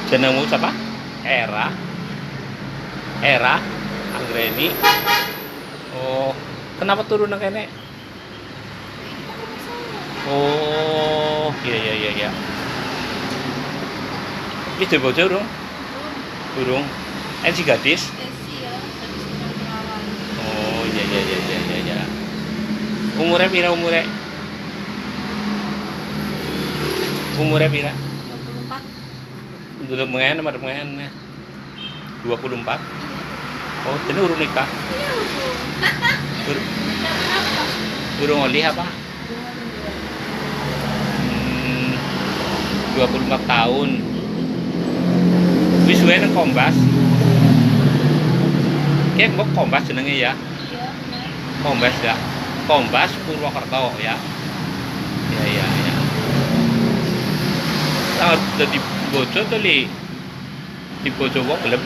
Jenengmu siapa? Era. Era. Anggreni. Oh, kenapa turun nang kene? Oh, iya iya iya iya. Iki duwe bojo urung? Urung. Si gadis. Esi ya, gadis Gunung Melawan. Oh, iya iya iya iya iya iya. Umure pira umure? Umure pira? 24. Duduk mengen madhep mengen. 24. Oh, dene urung nikah. Iya, urung. Ur- Kenapa? Urung olih apa? Hmm, 24 tahun. Wis suwe nang Kombas. Kayak mbok Kombas jenenge ya. Iya, benar. Kombas ya. Kombas Purwokerto ya. Iya iya iya. Ah, dadi bojo to li. Di bojo wong gelem.